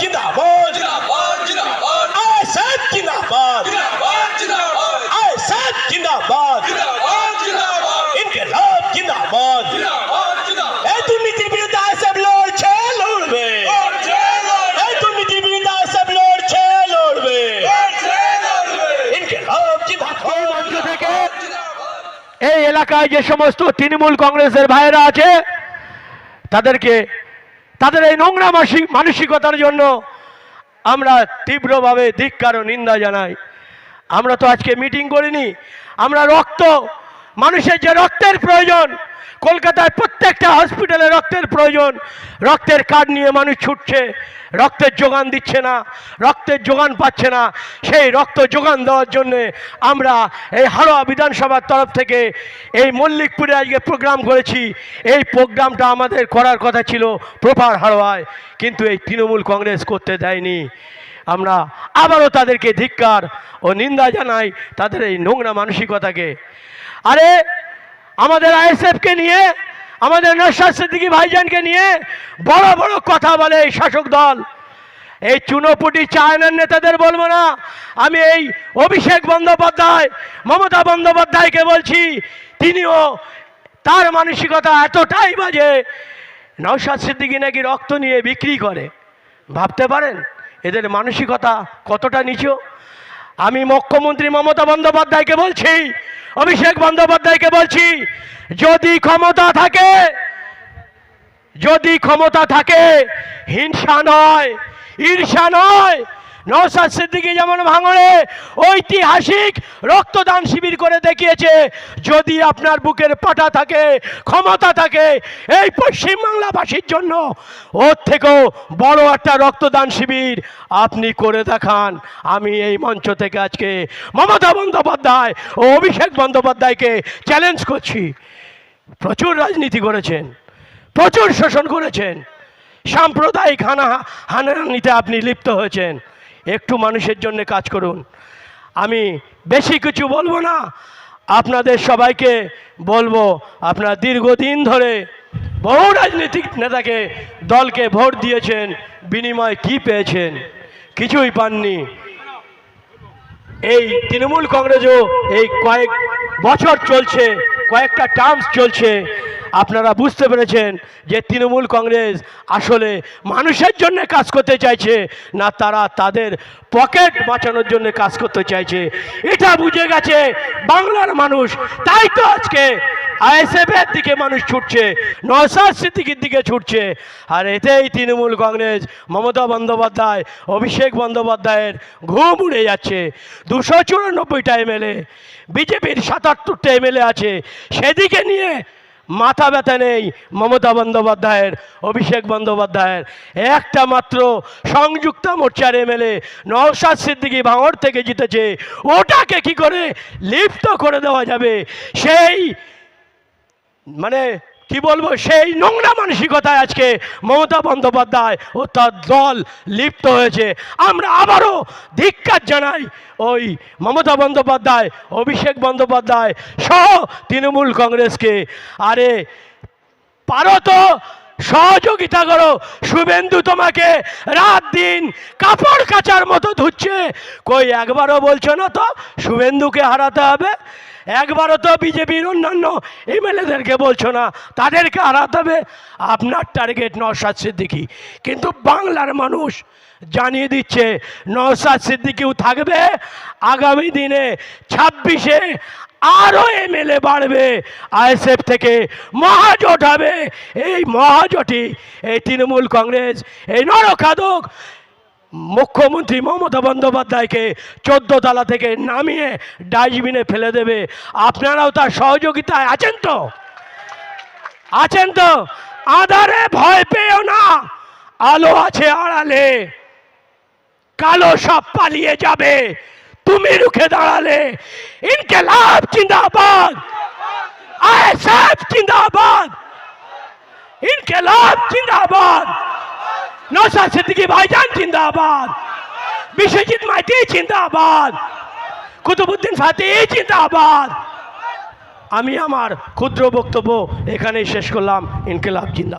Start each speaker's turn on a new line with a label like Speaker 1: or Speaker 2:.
Speaker 1: जिंदाबाद आईएसएफ जिंदाबाद आईएसएफ जिंदाबाद इनकलाब जिंदाबाद এই দুর্নীতির বিরুদ্ধে আইএসএফ লড়ছে লড়বে এই দুর্নীতির বিরুদ্ধে আইএসএফ লড়ছে লড়বে ইনকলাব জিন্দাবাদ।
Speaker 2: এই এলাকায় যে সমস্ত তৃণমূল কংগ্রেসের ভাইয়েরা আছে তাদেরকে তাদের এই নোংরা মানসিকতার জন্য আমরা তীব্রভাবে ধিক্কার ও নিন্দা জানাই। আমরা তো আজকে মিটিং করিনি, আমরা মানুষের যে রক্তের প্রয়োজন, কলকাতায় প্রত্যেকটা হসপিটালে রক্তের প্রয়োজন, রক্তের কার্ড নিয়ে মানুষ ছুটছে, রক্তের যোগান দিচ্ছে না, রক্তের যোগান পাচ্ছে না, সেই রক্ত যোগান দেওয়ার জন্যে আমরা এই হাড়োয়া বিধানসভার তরফ থেকে এই মল্লিকপুরে আজকে প্রোগ্রাম করেছি। এই প্রোগ্রামটা আমাদের করার কথা ছিল প্রপার হাড়োয়ায়, কিন্তু এই তৃণমূল কংগ্রেস করতে দেয়নি। আমরা আবারও তাদেরকে ধিক্কার ও নিন্দা জানাই, তাদের এই নোংরা মানসিকতাকে। আরে আমাদের আইএসএফকে নিয়ে, আমাদের নওশাদ সিদ্দিকী ভাইজানকে নিয়ে বড় বড় কথা বলে এই শাসক দল। এই চুনোপুটি চায়নার নেতাদের বলবো না, আমি এই অভিষেক বন্দ্যোপাধ্যায়, মমতা বন্দ্যোপাধ্যায়কে বলছি, তিনিও তার মানসিকতা এতটাই বাজে। নওশাদ সিদ্দিকী নাকি রক্ত নিয়ে বিক্রি করে, ভাবতে পারেন এদের মানসিকতা কতটা নিচু। আমি মুখ্যমন্ত্রী মমতা বন্দ্যোপাধ্যায়কে বলছি, অভিষেক বন্দ্যোপাধ্যায়কে বলছি, যদি ক্ষমতা থাকে হিংসা নয়, ঈর্ষা নয়। নওশাদ সিদ্দিকী যেমন ভাঙড়ে ঐতিহাসিক রক্তদান শিবির করে দেখিয়েছে, যদি আপনার বুকের পাটা থাকে, ক্ষমতা থাকে, এই পশ্চিমবাংলাবাসীর জন্য ওর থেকেও বড় একটা রক্তদান শিবির আপনি করে দেখান। আমি এই মঞ্চ থেকে আজকে মমতা বন্দ্যোপাধ্যায় ও অভিষেক বন্দ্যোপাধ্যায়কে চ্যালেঞ্জ করছি। প্রচুর রাজনীতি করেছেন, প্রচুর শোষণ করেছেন, সাম্প্রদায়িক হানাহানিতে আপনি লিপ্ত হয়েছেন। একটু মানুষের জন্য কাজ করুন। আমি বেশি কিছু বলবো না, আপনাদের সবাইকে বলবো, আপনারা দীর্ঘদিন ধরে বহু রাজনৈতিক নেতাকে দলকে ভোট দিয়েছেন, বিনিময়ে কি পেয়েছেন? কিছুই পাননি। এই তৃণমূল কংগ্রেসও এই কয়েক বছর চলছে, কয়েকটা টার্মস চলছে, আপনারা বুঝতে পেরেছেন যে তৃণমূল কংগ্রেস আসলে মানুষের জন্য কাজ করতে চাইছে না, তারা তাদের পকেট বাঁচানোর জন্য কাজ করতে চাইছে। এটা বুঝে গেছে বাংলার মানুষ, তাই তো আজকে আইএসএফের দিকে মানুষ ছুটছে, নওশাদ সিদ্দিকীর দিকে ছুটছে। আর এতেই তৃণমূল কংগ্রেস, মমতা বন্দ্যোপাধ্যায়, অভিষেক বন্দ্যোপাধ্যায়ের ঘুম উড়ে যাচ্ছে। 294টা এমএলএ, বিজেপির 77টা এমএলএ আছে, সেদিকে নিয়ে মাথা ব্যথা নেই মমতা বন্দ্যোপাধ্যায়ের, অভিষেক বন্দ্যোপাধ্যায়ের। একটা মাত্র সংযুক্ত মোর্চার এমএলএ নওশাদ সিদ্দিকী ভাঙড় থেকে জিতেছে, ওটাকে কি করে লিপ্ত করে দেওয়া যাবে? সেই কি বলবো, সেই নোংরা মানসিকতায় আজকে মমতা বন্দ্যোপাধ্যায় ও তার দল লিপ্ত হয়েছে। আমরা আবারও ধিক্কার জানাই ওই মমতা বন্দ্যোপাধ্যায়, অভিষেক বন্দ্যোপাধ্যায় সহ তৃণমূল কংগ্রেসকে। আরে পারো তো সহযোগিতা করো, শুভেন্দু তোমাকে রাত দিন কাপড় কাচার মতো ধুচ্ছে, কই একবারও বলছো না তো শুভেন্দুকে হারাতে হবে? একবারও তো বিজেপির অন্যান্য এমএলএদেরকে বলছো না তাদেরকে হারাতে হবে? আপনার টার্গেট নওশাদ সিদ্দিকী, কিন্তু বাংলার মানুষ জানিয়ে দিচ্ছে নওশাদ সিদ্দিকীও থাকবে। আগামী দিনে 26-এ আরও এমএলএ বাড়বে, আইএসএফ থেকে মহাজোট হবে। এই মহাজোটই এই তৃণমূল কংগ্রেস, এই নরখাদক মুখ্যমন্ত্রী মমতা বন্দ্যোপাধ্যায়কে 14 তলা থেকে নামিয়ে ডাস্টবিনে ফেলে দেবে। আপনারাও তার সহযোগিতায় আছেন তো? আছেন তো? আঁধারে ভয় পেও না, আলো আছে আড়ালে, কালো সব পালিয়ে যাবে তুমি রুখে দাঁড়ালে। ইনকিলাব জিন্দাবাদ, আইএসএফ জিন্দাবাদ, ইনকিলাব জিন্দাবাদ, নওশাদ সিদ্দিকী ভাইজান জিন্দাবাদ, বিশ্বজিৎ মাইতি জিন্দাবাদ, কুতুবুদ্দিন ফাতিহ জিন্দাবাদ। আমি আমার ক্ষুদ্র বক্তব্য এখানেই শেষ করলাম। ইনকিলাব জিন্দাবাদ।